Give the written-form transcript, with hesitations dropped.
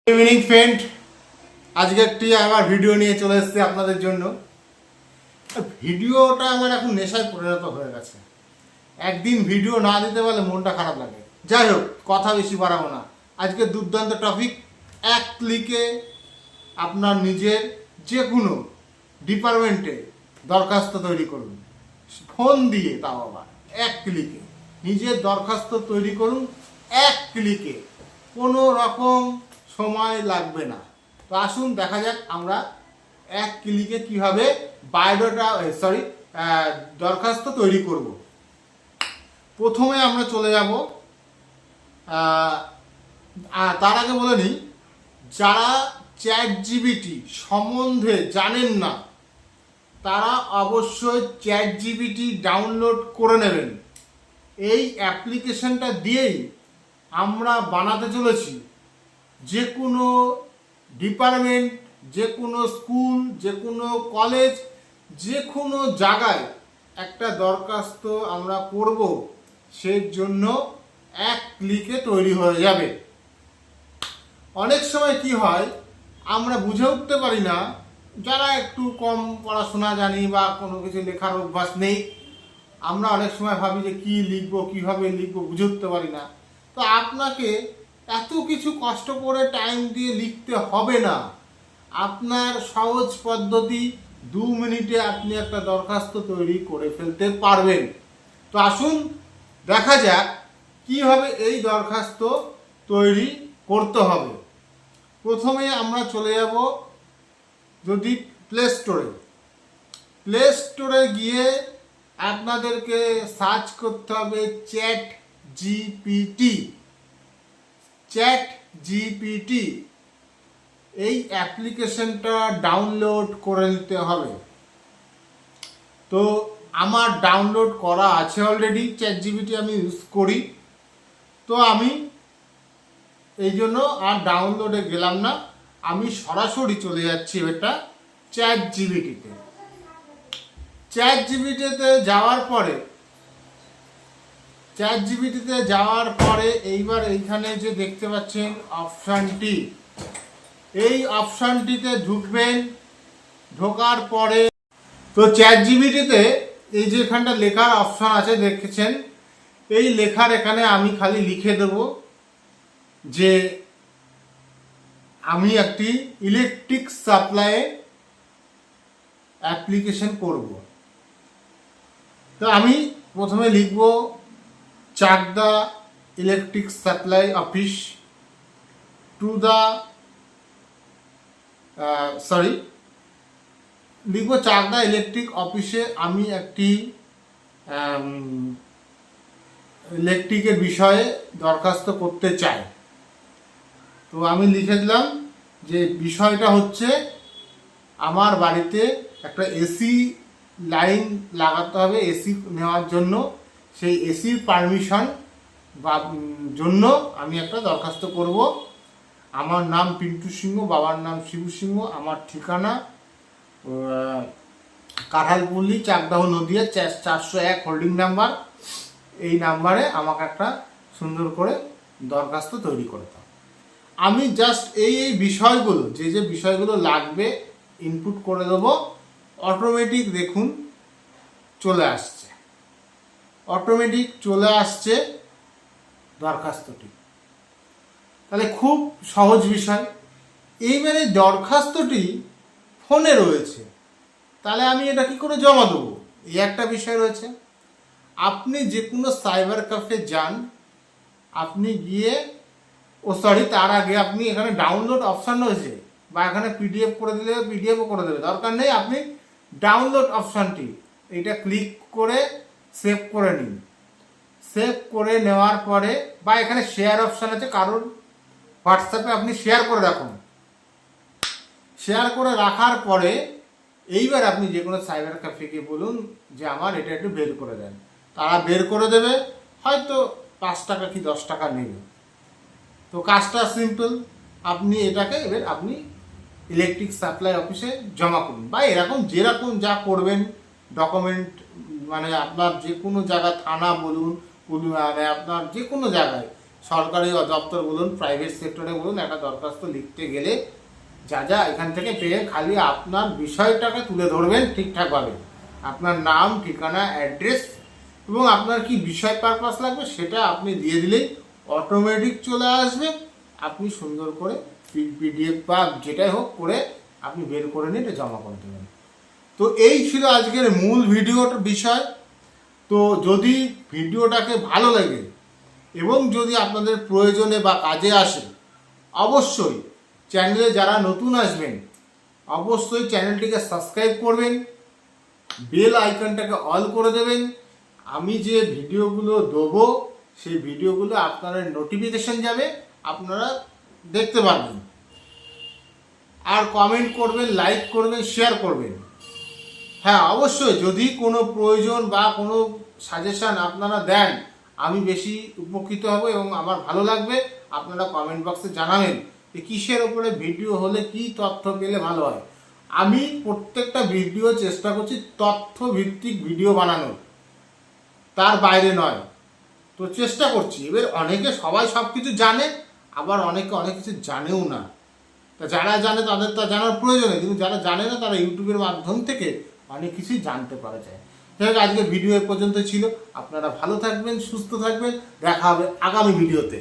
Evening friend, আজকে একটি আমার ভিডিও নিয়ে চলে এসেছি আপনাদের জন্য। ভিডিওটা আমার এখন নেশায় পরিণত হয়ে গেছে। একদিন ভিডিও না দিতে পারলে মনটা খারাপ লাগে। যাই হোক, কথা বেশি বাড়াবো না। আজকে দুর্দান্ত টপিক, এক ক্লিকে আপনার নিজের যে কোনো ডিপার্টমেন্টে দরখাস্ত তৈরি করুন, ফোন দিয়ে। তাও আবার এক ক্লিকে নিজের দরখাস্ত তৈরি করুন, এক ক্লিকে, কোনো রকম সময় লাগবে না। তো আসুন দেখা যাক আমরা এক ক্লিকে কিভাবে দরখাস্ত তৈরি করব। প্রথমে আমরা চলে যাব, তার আগে বলে নিই, যারা চ্যাটজিপিটি সম্বন্ধে জানেন না তারা অবশ্যই চ্যাটজিপিটি ডাউনলোড করে নেবেন। এই অ্যাপ্লিকেশনটা দিয়েই আমরা বানাতে চলেছি যে কোনো ডিপার্টমেন্ট, যে কোনো স্কুল, যে কোনো কলেজ, যে কোনো জায়গায় একটা দরখাস্ত আমরা করব, সেই জন্য এক ক্লিকে তৈরি হয়ে যাবে। অনেক সময় কি হয়, আমরা বুঝে উঠতে পারি না, যারা একটু কম পড়াশোনা জানি বা কোনো কিছু লেখার অভ্যাস নেই, আমরা অনেক সময় ভাবি যে কী লিখবো, কীভাবে লিখবো, বুঝে উঠতে পারি না। তো আপনাকে এত কিছু কষ্ট করে টাইম দিয়ে লিখতে হবে না। আপনার সহজ পদ্ধতি, 2 মিনিটে আপনি একটা দরখাস্ত তৈরি করে ফেলতে পারবেন। তো আসুন দেখা যাক কীভাবে এই দরখাস্ত তৈরি করতে হবে। প্রথমে আমরা চলে যাব যদি প্লে স্টোরে গিয়ে আপনাদেরকে সার্চ করতে হবে চ্যাট জিপিটি। এই অ্যাপ্লিকেশনটা ডাউনলোড করে নিতে হবে। তো আমার ডাউনলোড করা আছে অলরেডি, চ্যাটজিপিটি আমি ইউজ করি। তো আমি এই জন্য আর ডাউনলোডে গেলাম না, আমি সরাসরি চলে যাচ্ছি এটা চ্যাটজিপিটিতে যাওয়ার পরে এইবার এইখানে যে দেখতে পাচ্ছেন অপশানটি, এই অপশানটিতে ঢুকবেন। ঢোকার পরে তো চ্যাটজিপিটিতে এই যে এখানটা লেখার অপশান আছে দেখেছেন, এই লেখার এখানে আমি খালি লিখে দেব যে আমি একটি ইলেকট্রিক সাপ্লাই অ্যাপ্লিকেশন করব। তো আমি প্রথমে লিখব Chakdah electric supply office to the লিখব চাকদা ইলেকট্রিক অফিসে আমি একটি ইলেকট্রিকের বিষয়ে দরখাস্ত করতে চাই। তো আমি লিখে দিলাম যে বিষয়টা হচ্ছে আমার বাড়িতে একটা এসি লাইন লাগাতে হবে, এসি নেওয়ার জন্য। সেই এসির পারমিশন বা জন্য আমি একটা দরখাস্ত করব। আমার নাম পিন্টু সিংহ, বাবার নাম শিবু সিংহ, আমার ঠিকানা কাঁঠালপল্লী, চাকদাহ, নদিয়া 401 হোল্ডিং নাম্বার। এই নাম্বারে আমাকে একটা সুন্দর করে দরখাস্ত তৈরি করে দাও। আমি জাস্ট এই বিষয়গুলো, যে বিষয়গুলো লাগবে ইনপুট করে দেবো। অটোমেটিক দেখুন চলে আসছে দরখাস্তটি। তাহলে খুব সহজ বিষয়। এইবারে দরখাস্তটি ফোনে রয়েছে, তাহলে আমি এটা কি করে জমা দেবো, এই একটা বিষয় রয়েছে। আপনি যে কোনো সাইবার ক্যাফে যান, আপনি গিয়ে তার আগে আপনি এখানে ডাউনলোড অপশান রয়েছে, বা এখানে পিডিএফ করে দিলে পিডিএফও করে দেবে, দরকার নেই। আপনি ডাউনলোড অপশানটি এটা ক্লিক করে সেভ করে নিন। সেভ করে নেওয়ার পরে, বা এখানে শেয়ার অপশান আছে, কারণ হোয়াটসঅ্যাপে আপনি শেয়ার করে রাখুন। শেয়ার করে রাখার পরে এইবার আপনি যে কোনো সাইবার ক্যাফেকে বলুন যে আমার এটা একটু বের করে দেন, তারা বের করে দেবে। হয়তো 5 টাকা কি 10 টাকা নেবে। তো কাজটা সিম্পল, আপনি এটাকে এবার আপনি ইলেকট্রিক সাপ্লাই অফিসে জমা করুন, বা যেরকম যা করবেন ডকুমেন্ট, মানে আপনার যে কোনো জায়গা, থানা বলুন, মানে আপনার যে কোনো জায়গায় সরকারি দপ্তর বলুন, প্রাইভেট সেক্টরে বলুন, একটা দরখাস্ত লিখতে গেলে যা যা এখান থেকে পেয়ে খালি আপনার বিষয়টাকে তুলে ধরবেন ঠিকঠাকভাবে। আপনার নাম, ঠিকানা, অ্যাড্রেস এবং আপনার কি বিষয় পারপাস লাগবে সেটা আপনি দিয়ে দিলেই অটোমেটিক চলে আসবে। আপনি সুন্দর করে পিডিএফ বা যেটাই হোক করে আপনি বের করে নিয়ে এটা জমা করে দেবেন। তো এই ছিল আজকের মূল ভিডিওটার বিষয়। তো যদি ভিডিওটাকে ভালো লাগে এবং যদি আপনাদের প্রয়োজনে বা কাজে আসে, অবশ্যই চ্যানেলে যারা নতুন আসবেন অবশ্যই চ্যানেলটিকে সাবস্ক্রাইব করবেন, বেল আইকনটাকে অল করে দেবেন। আমি যে ভিডিওগুলো দেবো সেই ভিডিওগুলো আপনার নোটিফিকেশন যাবে, আপনারা দেখতে পারবেন। আর কমেন্ট করবেন, লাইক করবেন, শেয়ার করবেন। হ্যাঁ, অবশ্যই যদি কোনো প্রয়োজন বা কোনো সাজেশান আপনারা দেন আমি বেশি উপকৃত হব এবং আমার ভালো লাগবে। আপনারা কমেন্ট বক্সে জানাবেন যে কিসের ওপরে ভিডিও হলে কি তথ্য পেলে ভালো হয়। আমি প্রত্যেকটা ভিডিও চেষ্টা করছি তথ্য ভিত্তিক ভিডিও বানানোর, তার বাইরে নয়। তো চেষ্টা করছি। এবার অনেকে সবাই সব কিছু জানে, আবার অনেকে অনেক কিছু জানেও না। তা যারা জানে তাদের তা জানার প্রয়োজন নেই, কিন্তু যারা জানে না তারা ইউটিউবের মাধ্যম থেকে অনেক কিছুই জানতে পারা যায়। যাই হোক, আজকে ভিডিও এ পর্যন্ত ছিল। আপনারা ভালো থাকবেন, সুস্থ থাকবেন, দেখা হবে আগামী ভিডিওতে।